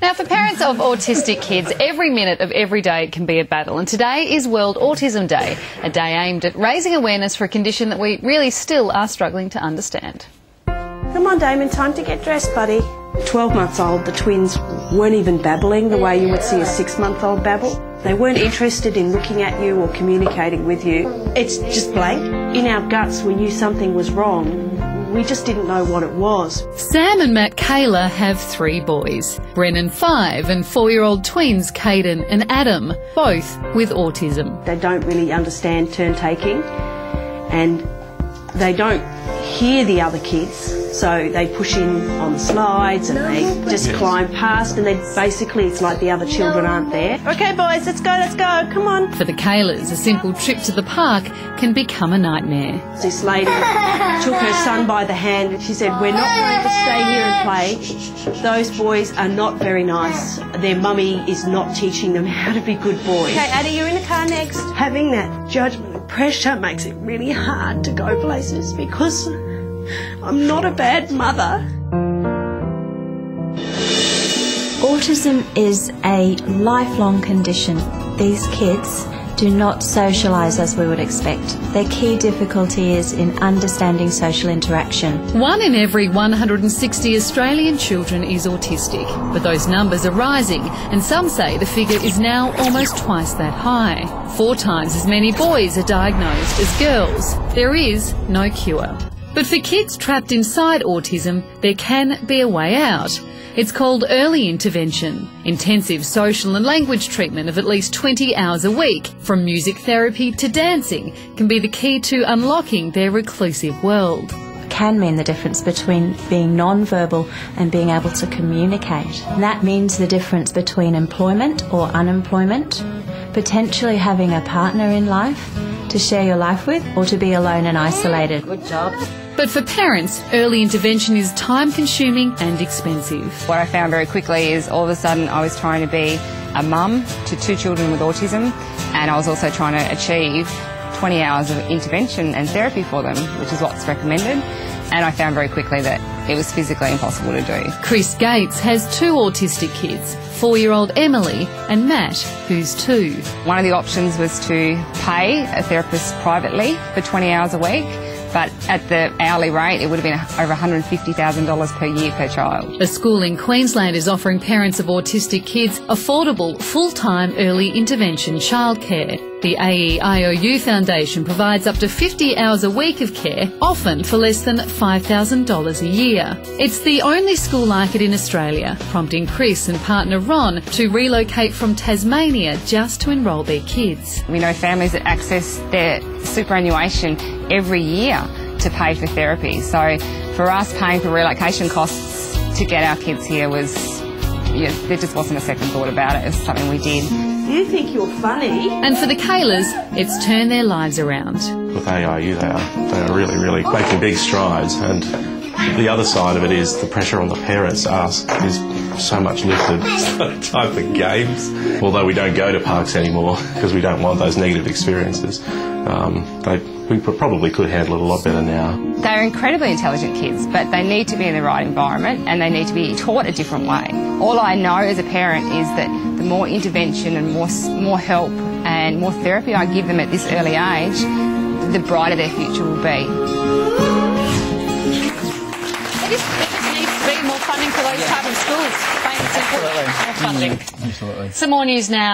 Now, for parents of autistic kids, every minute of every day can be a battle. And today is World Autism Day, a day aimed at raising awareness for a condition that we really still are struggling to understand. Come on, Damon, time to get dressed, buddy. 12 months old, the twins weren't even babbling the way you would see a 6-month-old babble. They weren't interested in looking at you or communicating with you. It's just blank. In our guts, we knew something was wrong. We just didn't know what it was. Sam and Matt Kayla have 3 boys. Brennan 5 and 4-year-old twins Caden and Adam, both with autism. They don't really understand turn-taking and they don't hear the other kids. So they push in on the slides and they just climb past, and basically it's like the other children aren't there. Okay boys, let's go, come on. For the Kaylas, a simple trip to the park can become a nightmare. This lady took her son by the hand and she said, "We're not going to stay here and play. Those boys are not very nice. Their mummy is not teaching them how to be good boys." Okay, Addie, you're in the car next. Having that judgment and pressure makes it really hard to go places because I'm not a bad mother. Autism is a lifelong condition. These kids do not socialise as we would expect. Their key difficulty is in understanding social interaction. 1 in every 160 Australian children is autistic, but those numbers are rising, and some say the figure is now almost twice that high. 4 times as many boys are diagnosed as girls. There is no cure. But for kids trapped inside autism, there can be a way out. It's called early intervention. Intensive social and language treatment of at least 20 hours a week, from music therapy to dancing, can be the key to unlocking their reclusive world. Can mean the difference between being non-verbal and being able to communicate. And that means the difference between employment or unemployment, potentially having a partner in life to share your life with, or to be alone and isolated. Good job. But for parents, early intervention is time-consuming and expensive. What I found very quickly is all of a sudden I was trying to be a mum to 2 children with autism, and I was also trying to achieve 20 hours of intervention and therapy for them, which is what's recommended, and I found very quickly that it was physically impossible to do. Chris Gates has 2 autistic kids, 4-year-old Emily and Matt, who's 2. One of the options was to pay a therapist privately for 20 hours a week, but at the hourly rate it would have been over $150,000 per year per child. A school in Queensland is offering parents of autistic kids affordable, full-time early intervention childcare. The AEIOU Foundation provides up to 50 hours a week of care, often for less than $5,000 a year. It's the only school like it in Australia, prompting Chris and partner Ron to relocate from Tasmania just to enrol their kids. We know families that access their superannuation every year to pay for therapy. So for us, paying for relocation costs to get our kids here was, there just wasn't a second thought about it. It was something we did. You think you're funny. And for the Kaylas, it's turned their lives around. With AIU, they are really making big strides, and the other side of it is the pressure on the parents is so much lifted. Time for games. Although we don't go to parks anymore because we don't want those negative experiences, we probably could handle it a lot better now. They're incredibly intelligent kids, but they need to be in the right environment and they need to be taught a different way. All I know as a parent is that the more intervention and more help and more therapy I give them at this early age, the brighter their future will be. There just needs to be more funding for those type of schools, plain and simple. More funding. Absolutely. Some more news now.